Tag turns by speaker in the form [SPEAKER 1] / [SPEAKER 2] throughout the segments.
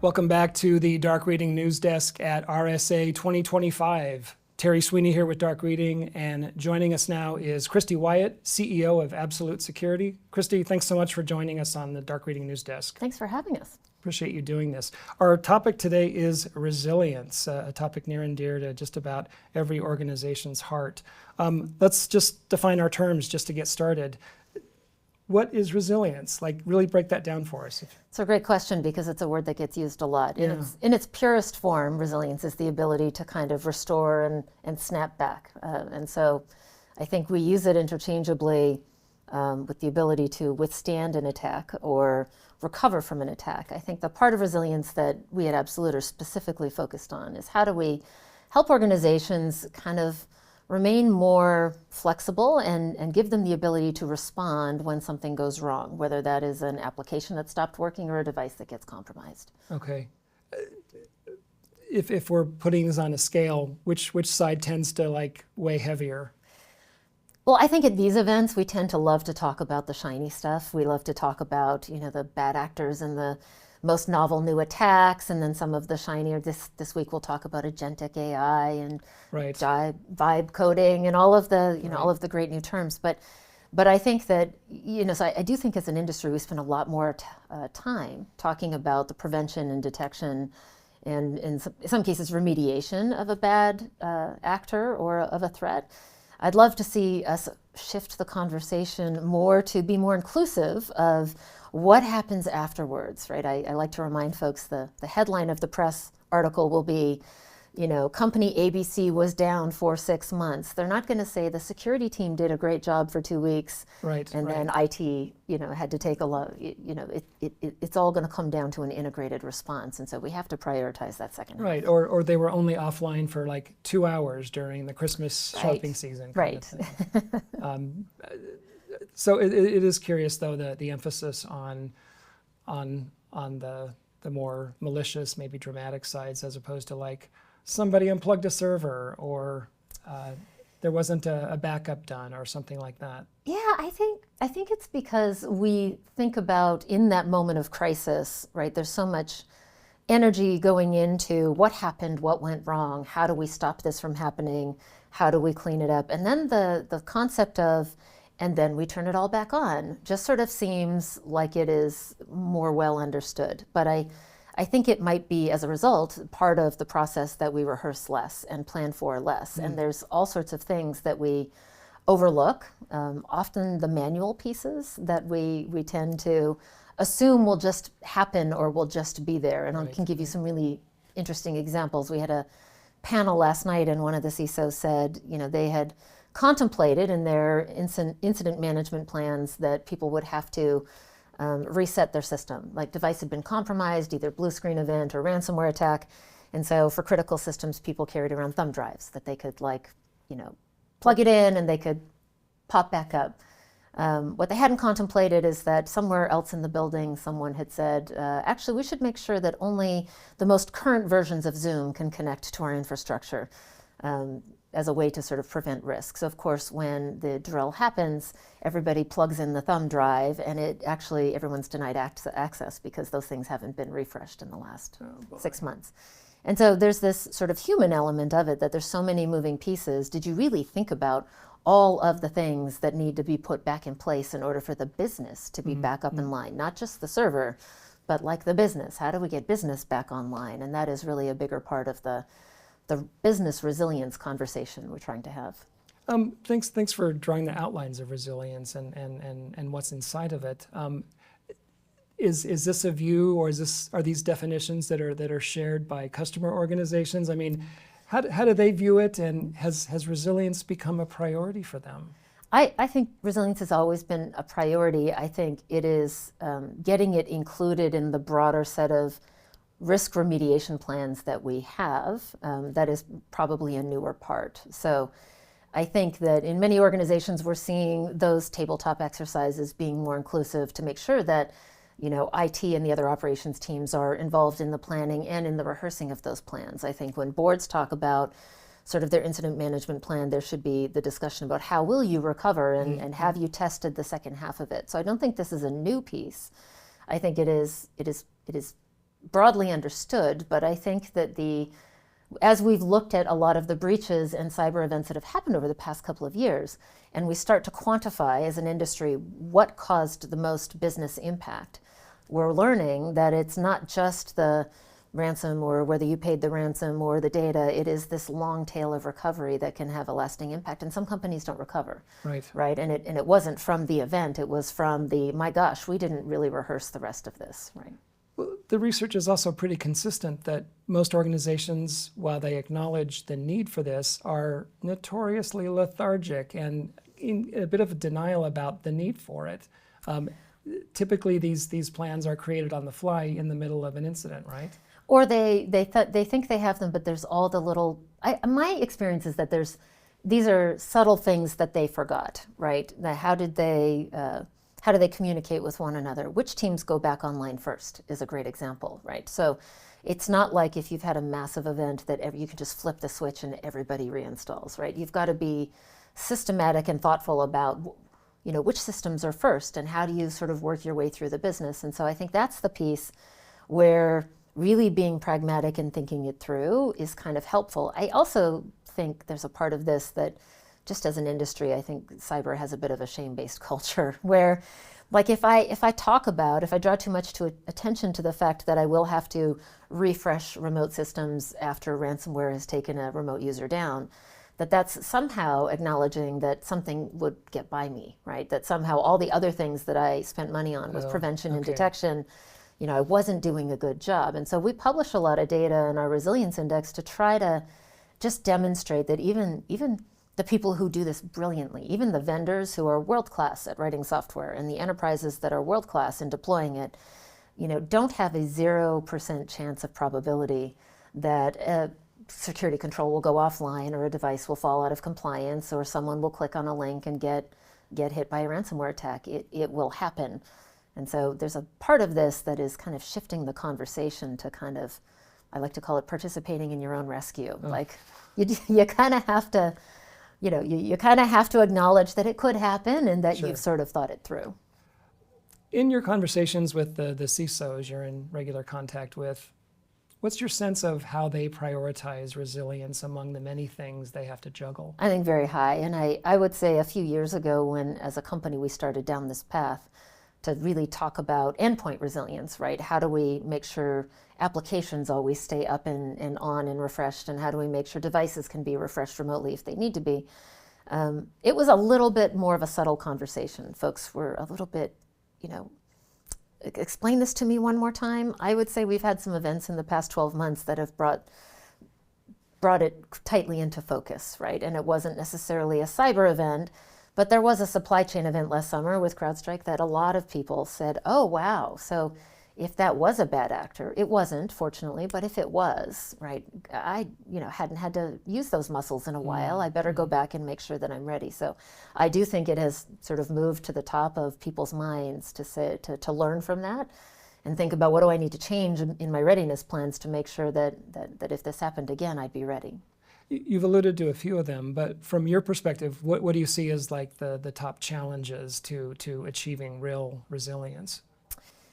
[SPEAKER 1] Welcome back to the Dark Reading News Desk at RSA 2025. Terry Sweeney here with Dark Reading, and joining us now is Christy Wyatt, CEO of Absolute Security. Christy, thanks so much for joining us on the Dark Reading News Desk.
[SPEAKER 2] Thanks for having us.
[SPEAKER 1] Appreciate you doing this. Our topic today is resilience, a topic near and dear to just about every organization's heart. Let's just define our terms just to get started. What is resilience? Like, really break that down for us.
[SPEAKER 2] It's a great question because it's a word that gets used a lot. In its purest form, resilience is the ability to kind of restore and snap back. And so I think we use it interchangeably with the ability to withstand an attack or recover from an attack. I think the part of resilience that we at Absolute are specifically focused on is how do we help organizations kind of remain more flexible and give them the ability to respond when something goes wrong, whether that is an application that stopped working or a device that gets compromised.
[SPEAKER 1] Okay. If we're putting this on a scale, which side tends to weigh heavier?
[SPEAKER 2] Well, I think at these events, we tend to love to talk about the shiny stuff. We love to talk about, the bad actors and the most novel new attacks, and then some of the shinier. This week we'll talk about agentic AI and vibe coding and all of the great new terms. But I think that so I do think as an industry we spend a lot more time talking about the prevention and detection, and in some cases remediation of a bad actor or of a threat. I'd love to see us shift the conversation more to be more inclusive of what happens afterwards, right? I like to remind folks the headline of the press article will be, company ABC was down for 6 months. They're not going to say the security team did a great job for 2 weeks, then IT, had to take a lot. It's all going to come down to an integrated response, and so we have to prioritize that second.
[SPEAKER 1] Right,
[SPEAKER 2] half.
[SPEAKER 1] or they were only offline for 2 hours during the Christmas shopping season.
[SPEAKER 2] Right.
[SPEAKER 1] So it is curious though the emphasis on the more malicious, maybe dramatic sides, as opposed to somebody unplugged a server or there wasn't a backup done or something like that.
[SPEAKER 2] Yeah, I think it's because we think about in that moment of crisis, right? There's so much energy going into what happened, what went wrong, how do we stop this from happening, how do we clean it up, and then the concept of and then we turn it all back on just sort of seems like it is more well understood. But I think it might be, as a result, part of the process that we rehearse less and plan for less. And there's all sorts of things that we overlook, often the manual pieces that we tend to assume will just happen or will just be there. And I can give you some really interesting examples. We had a panel last night and one of the CISOs said, they had contemplated in their incident management plans that people would have to reset their system. Like device had been compromised, either blue screen event or ransomware attack. And so for critical systems, people carried around thumb drives that they could plug it in and they could pop back up. What they hadn't contemplated is that somewhere else in the building, someone had said, actually, we should make sure that only the most current versions of Zoom can connect to our infrastructure. As a way to sort of prevent risk. So of course, when the drill happens, everybody plugs in the thumb drive and everyone's denied access because those things haven't been refreshed in the last 6 months. And so there's this sort of human element of it, that there's so many moving pieces. Did you really think about all of the things that need to be put back in place in order for the business to be back up in line? Not just the server, but the business. How do we get business back online? And that is really a bigger part of the business resilience conversation we're trying to have.
[SPEAKER 1] Thanks for drawing the outlines of resilience and what's inside of it. Is this a view, or are these definitions that are shared by customer organizations? I mean, how do they view it, and has resilience become a priority for them?
[SPEAKER 2] I think resilience has always been a priority. I think it is getting it included in the broader set of risk remediation plans that we have, that is probably a newer part. So I think that in many organizations we're seeing those tabletop exercises being more inclusive to make sure that IT and the other operations teams are involved in the planning and in the rehearsing of those plans. I think when boards talk about sort of their incident management plan, there should be the discussion about how will you recover and have you tested the second half of it. So I don't think this is a new piece. I think it is broadly understood, but I think that as we've looked at a lot of the breaches and cyber events that have happened over the past couple of years, and we start to quantify as an industry what caused the most business impact, we're learning that it's not just the ransom or whether you paid the ransom or the data. It is this long tail of recovery that can have a lasting impact. And some companies don't recover. Right. And it wasn't from the event. It was from my gosh, we didn't really rehearse the rest of this. Right.
[SPEAKER 1] Well, the research is also pretty consistent that most organizations, while they acknowledge the need for this, are notoriously lethargic and in a bit of a denial about the need for it. Typically, these plans are created on the fly in the middle of an incident, right?
[SPEAKER 2] Or they think they have them, but there's all the little. My experience is that these are subtle things that they forgot, right? How do they communicate with one another? Which teams go back online first is a great example, right? So it's not like if you've had a massive event that you can just flip the switch and everybody reinstalls, right? You've got to be systematic and thoughtful about which systems are first and how do you sort of work your way through the business. And so I think that's the piece where really being pragmatic and thinking it through is kind of helpful. I also think there's a part of this that just as an industry, I think cyber has a bit of a shame-based culture where, like if I draw too much attention to the fact that I will have to refresh remote systems after ransomware has taken a remote user down, that's somehow acknowledging that something would get by me, right? That somehow all the other things that I spent money on with prevention and detection, I wasn't doing a good job. And so we publish a lot of data in our resilience index to try to just demonstrate that even the people who do this brilliantly, even the vendors who are world-class at writing software and the enterprises that are world-class in deploying it, don't have a 0% chance of probability that a security control will go offline or a device will fall out of compliance or someone will click on a link and get hit by a ransomware attack. It will happen. And so there's a part of this that is kind of shifting the conversation to kind of, I like to call it participating in your own rescue. Like you kind of have to, you kind of have to acknowledge that it could happen and that you've sort of thought it through.
[SPEAKER 1] In your conversations with the CISOs you're in regular contact with, what's your sense of how they prioritize resilience among the many things they have to juggle?
[SPEAKER 2] I think very high. And I would say a few years ago when, as a company, we started down this path to really talk about endpoint resilience, right? How do we make sure applications always stay up and on and refreshed, and how do we make sure devices can be refreshed remotely if they need to be? It was a little bit more of a subtle conversation. Folks were a little bit, explain this to me one more time. I would say we've had some events in the past 12 months that have brought it tightly into focus, right? And it wasn't necessarily a cyber event, but there was a supply chain event last summer with CrowdStrike that a lot of people said, oh, wow. So if that was a bad actor, it wasn't, fortunately, but if it was, right, I hadn't had to use those muscles in a while. I better go back and make sure that I'm ready. So I do think it has sort of moved to the top of people's minds to learn from that and think about what do I need to change in my readiness plans to make sure that if this happened again, I'd be ready.
[SPEAKER 1] You've alluded to a few of them, but from your perspective, what do you see as like the top challenges to achieving real resilience?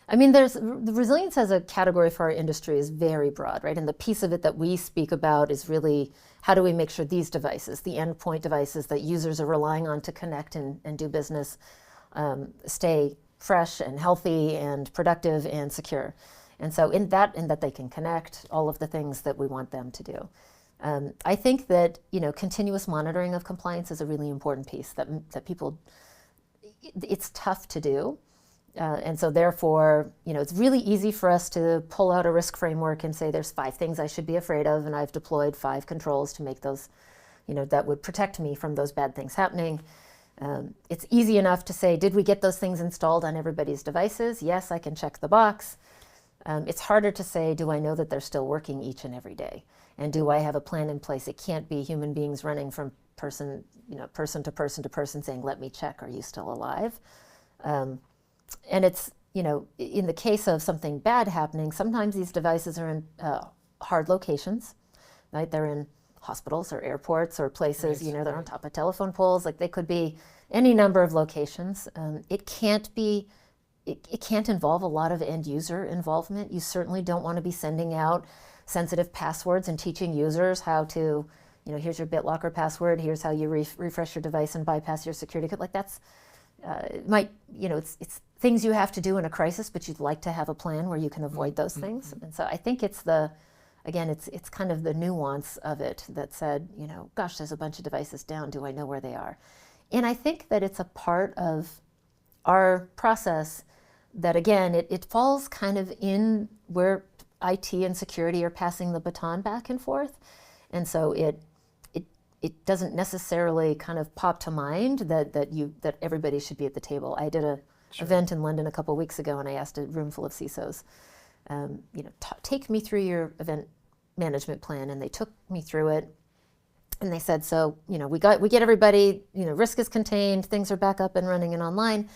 [SPEAKER 2] I mean, the resilience as a category for our industry is very broad, right? And the piece of it that we speak about is really how do we make sure these devices, the endpoint devices that users are relying on to connect and do business, stay fresh and healthy and productive and secure. And so in that they can connect, all of the things that we want them to do. I think that continuous monitoring of compliance is a really important piece that people, it's tough to do. And so therefore, it's really easy for us to pull out a risk framework and say there's 5 things I should be afraid of, and I've deployed 5 controls to make those, that would protect me from those bad things happening. It's easy enough to say, did we get those things installed on everybody's devices? Yes, I can check the box. It's harder to say, do I know that they're still working each and every day? And do I have a plan in place? It can't be human beings running from person to person to person saying, let me check, are you still alive? And it's, in the case of something bad happening, sometimes these devices are in hard locations, right? They're in hospitals or airports or places, they're on top of telephone poles. Like they could be any number of locations. It can't be it can't involve a lot of end user involvement. You certainly don't want to be sending out sensitive passwords and teaching users how to, here's your BitLocker password, here's how you refresh your device and bypass your security code. Like that's, it might, it's things you have to do in a crisis, but you'd like to have a plan where you can avoid those things. And so I think it's it's kind of the nuance of it that said, gosh, there's a bunch of devices down. Do I know where they are? And I think that it's a part of our process that, again, it falls kind of in where IT and security are passing the baton back and forth. And so it doesn't necessarily kind of pop to mind that everybody should be at the table. I did a event in London a couple of weeks ago, and I asked a room full of CISOs, take me through your event management plan, and they took me through it. And they said, so, we get everybody, risk is contained, things are back up and running and online.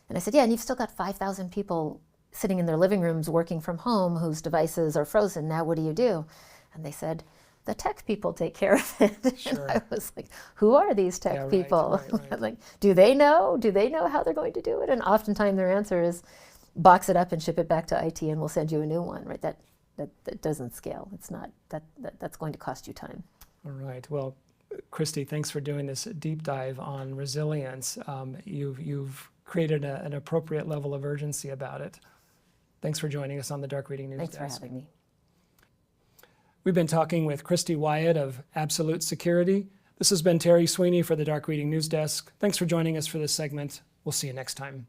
[SPEAKER 2] And I said, yeah, and you've still got 5,000 people sitting in their living rooms working from home whose devices are frozen. Now what do you do? And they said, the tech people take care of it.
[SPEAKER 1] Sure.
[SPEAKER 2] And I was like, who are these tech people? Right. Like, do they know? Do they know how they're going to do it? And oftentimes their answer is, box it up and ship it back to IT and we'll send you a new one, right? That doesn't scale. It's not, that's going to cost you time.
[SPEAKER 1] All right. Well, Christy, thanks for doing this deep dive on resilience. You've created an appropriate level of urgency about it. Thanks for joining us on the Dark Reading News
[SPEAKER 2] Thanks
[SPEAKER 1] Desk.
[SPEAKER 2] for having me.
[SPEAKER 1] We've been talking with Christy Wyatt of Absolute Security. This has been Terry Sweeney for the Dark Reading News Desk. Thanks for joining us for this segment. We'll see you next time.